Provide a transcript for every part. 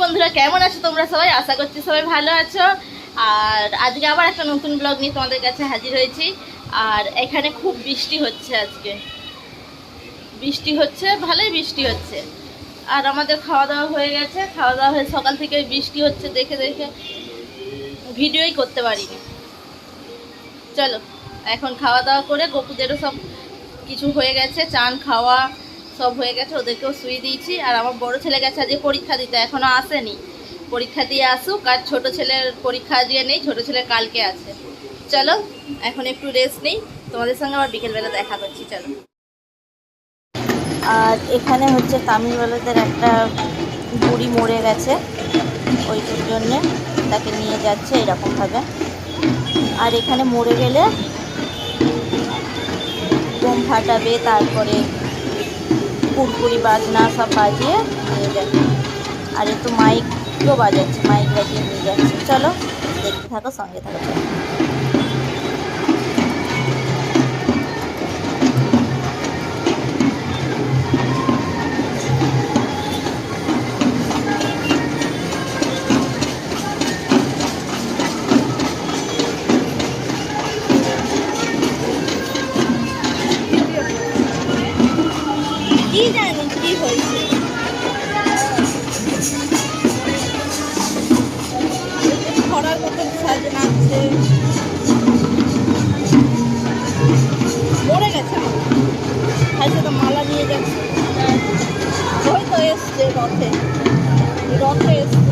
বন্ধুরা, কেমন আছো তোমরা সবাই? আশা করছি সবাই ভালো আছো। আর আজকে আবার একটা নতুন ব্লগ নিয়ে তোমাদের কাছে হাজির হয়েছি। আর এখানে খুব বৃষ্টি হচ্ছে, আজকে বৃষ্টি হচ্ছে, ভালোই বৃষ্টি হচ্ছে। আর আমাদের খাওয়া দাওয়া হয়ে গেছে, খাওয়া দাওয়া হয়ে সকাল থেকে বৃষ্টি হচ্ছে দেখে দেখে ভিডিওই করতে পারিনি। চলো এখন খাওয়া দাওয়া করে গপুদেরও সব কিছু হয়ে গেছে, চান খাওয়া সব হয়ে গেছে, ওদেরকেও শুয়ে দিয়েছি। আর আমার বড় ছেলে গেছে আজকে পরীক্ষা দিতে, এখনও আসেনি। পরীক্ষা দিয়ে আসুক, আর ছোটো ছেলের পরীক্ষা দিয়ে নেই, ছোটো ছেলের কালকে আছে। চলো এখন একটু রেস্ট নেই, তোমাদের সঙ্গে আবার বিকেলবেলা দেখা করছি। চলো। আর এখানে হচ্ছে তামিলওয়ালাদের একটা বুড়ি মরে গেছে, ওইটার জন্যে তাকে নিয়ে যাচ্ছে এরকমভাবে। আর এখানে মরে গেলে বোম ফাটাবে, তারপরে কুরকুরি বাজনা সব বাজিয়ে নিয়ে যাবে। আর একটু মাইকও বাজাচ্ছে, মাইক বাজিয়ে নিয়ে যাচ্ছে। চলো দেখতে থাকো, সঙ্গে থাকো। কি জানি কি হয়েছে, খরার মতন সাজে নাচছে, মরে গেছে। হয়তো তো মালা নিয়ে যাচ্ছে, হয়তো এসছে রথে, রথে এসছে।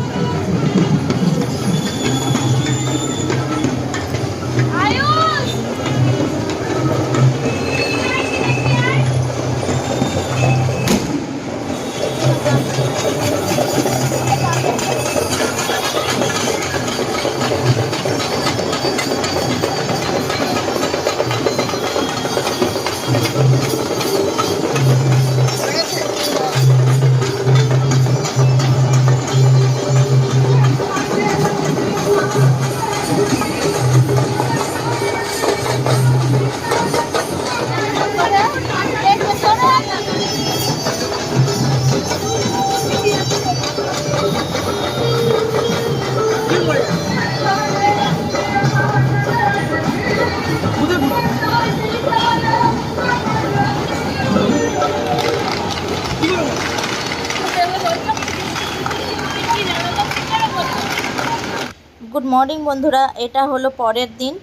গুড মর্নিং বন্ধুরা, এটা হলো পরের দিন।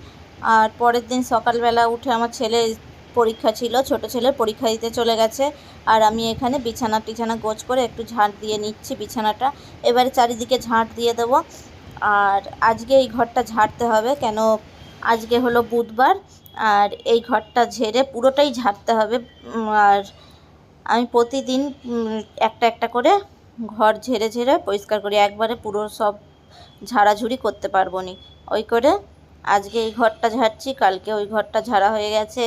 আর পরের দিন সকালবেলা উঠে আমার ছেলের পরীক্ষা ছিল, ছোট ছেলের পরীক্ষা দিতে চলে গেছে। আর আমি এখানে বিছানা টিছানা গোছ করে একটু ঝাঁট দিয়ে নিচ্ছি বিছানাটা। এবারে চারিদিকে ঝাঁট দিয়ে দেবো। আর আজকে এই ঘরটা ঝাড়তে হবে, কেন আজকে হলো বুধবার। আর এই ঘরটা ঝেড়ে পুরোটাই ঝাড়তে হবে। আর আমি প্রতিদিন একটা একটা করে ঘর ঝেড়ে ঝেড়ে পরিষ্কার করি, একবারে পুরো সব ঝাড়াঝুড়ি করতে পারবো নি। ওই করে আজকে এই ঘরটা ঝাড়ছি, কালকে ওই ঘরটা ঝাড়া হয়ে গেছে।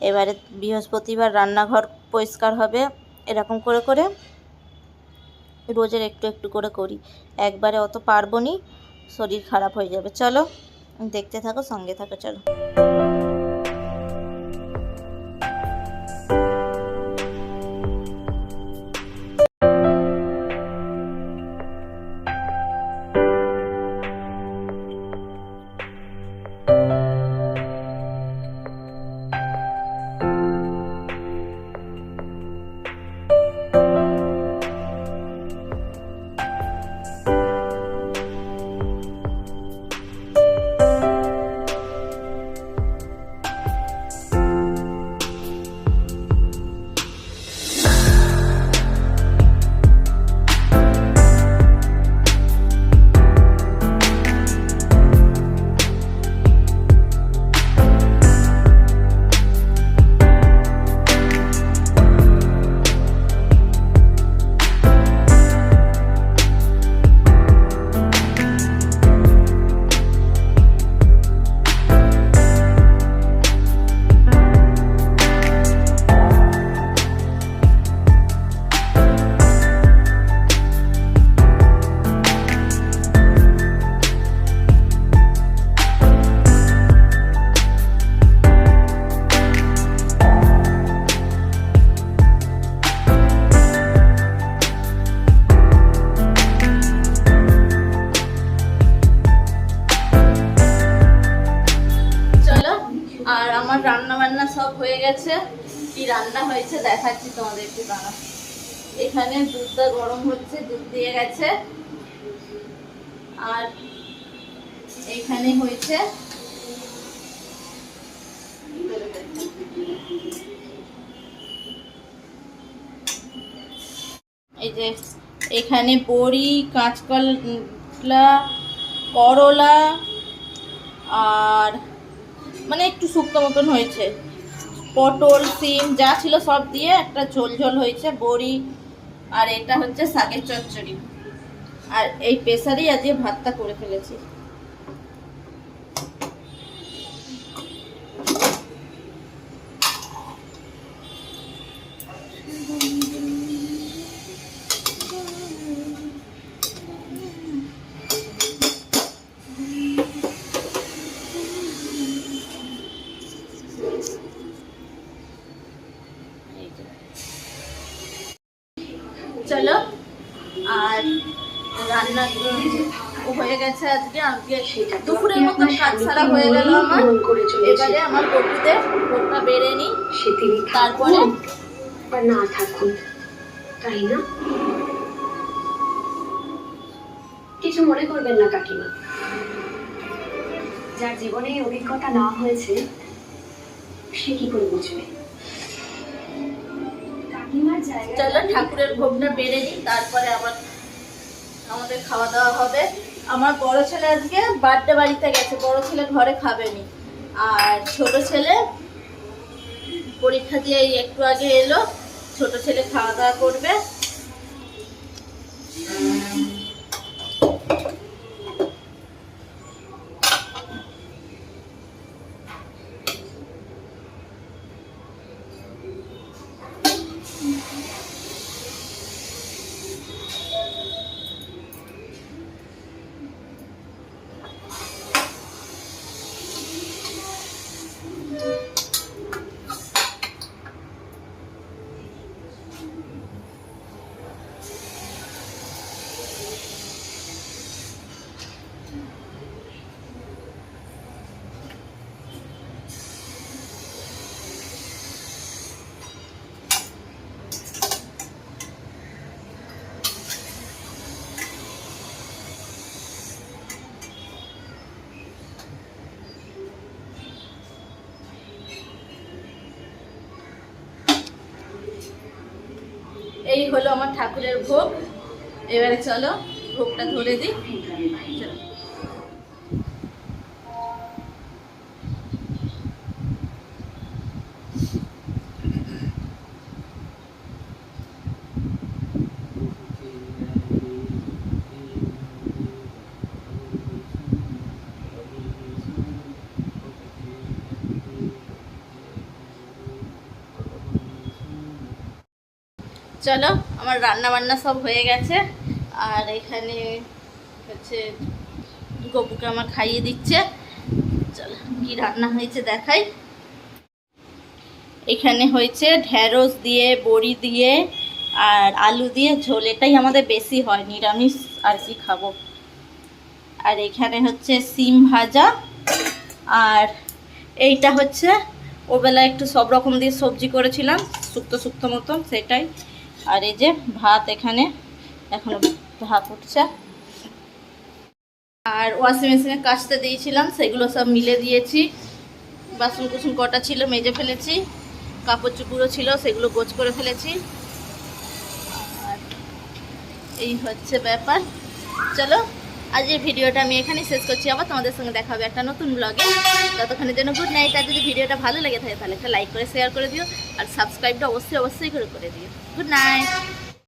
এবারে বৃহস্পতিবার রান্নাঘর পরিষ্কার হবে। এরকম করে করে রোজের একটু একটু করে করি, একবারে অত পারবো নি, শরীর খারাপ হয়ে যাবে। চলো দেখতে থাকো, সঙ্গে থাকো। চলো। কি রান্না হয়েছে দেখাচ্ছি তোমাদেরকে, দাঁড়া। এখানে দুধটা গরম হচ্ছে, দুধ দিয়ে গেছে। আর এখানে হয়েছে এই যে, এখানে বড়ি, কাঁচকলা, করলা, আর মানে একটু শুক্তো মতন হয়েছে, পটল, সিম যা ছিল সব দিয়ে একটা ঝোল ঝোল হয়েছে, বড়ি। আর এটা হচ্ছে শাকের চচ্চড়ি। আর এই প্রেসারেই আজকে ভাতটা করে ফেলেছি। চলো, আর রান্না হয়ে গেছে। আজকে দুপুরের মতো কাজ ছাড়া হয়ে গেল আমার। এবারে আমার বন্ধুদের ভোগটা বেড়ে নিই, তারপরে না থাকুন, তাই না? কিছু মনে করবেন না কাকিমা, যার জীবনে এই অভিজ্ঞতা না হয়েছে সে কি করে বুঝবে? চলো ঠাকুরের ভোগটা বেড়ে নিই, তারপরে আবার আমাদের খাওয়া দাওয়া হবে। আমার বড় ছেলে আজকে বার্থডে বাড়িতে গেছে, বড় ছেলে ঘরে খাবেনি। আর ছোট ছেলে পরীক্ষা দিয়ে একটু আগে এলো, ছোট ছেলে খাওয়া দাওয়া করবে। এই হলো আমার ঠাকুরের ভোগ। এবারে চলো ভোগটা ধরে দিই। চলো। চলো, আমার রান্না বান্না সব হয়ে গেছে। আর এখানে হচ্ছে গপুকে আমার খাইয়ে দিচ্ছে। চলো কি রান্না হয়েছে দেখাই। এখানে হয়েছে ঢেঁড়স দিয়ে, বড়ি দিয়ে আর আলু দিয়ে ঝোল। এটাই আমাদের বেশি হয়, নিরামিষ আর কি খাবো। আর এখানে হচ্ছে সিম ভাজা। আর এইটা হচ্ছে ওবেলা একটু সব রকম দিয়ে সবজি করেছিলাম, শুক্তো শুক্তো মতন, সেটাই। আর এই যে ভাত, এখানে এখনো ভাত উঠছে। আর ওয়াশিং মেশিনে কাচতে দিয়েছিলাম, সেগুলো সব মিলে দিয়েছি। বাসন কুসুন কটা ছিল মেজে ফেলেছি, কাপড় চুপড়ও ছিল সেগুলো গোছ করে ফেলেছি। আর এই হচ্ছে ব্যাপার। চলো আজকের ভিডিওটা আমি এখানেই শেষ করছি। আবার তোমাদের সঙ্গে দেখা হবে একটা নতুন ব্লগে। ততক্ষণের জন্য গুড নাইট। আর যদি ভিডিওটা ভালো লেগে থাকে তাহলে একটা লাইক করে শেয়ার করে দিও, আর সাবস্ক্রাইবটা অবশ্যই করে দিও। Good night.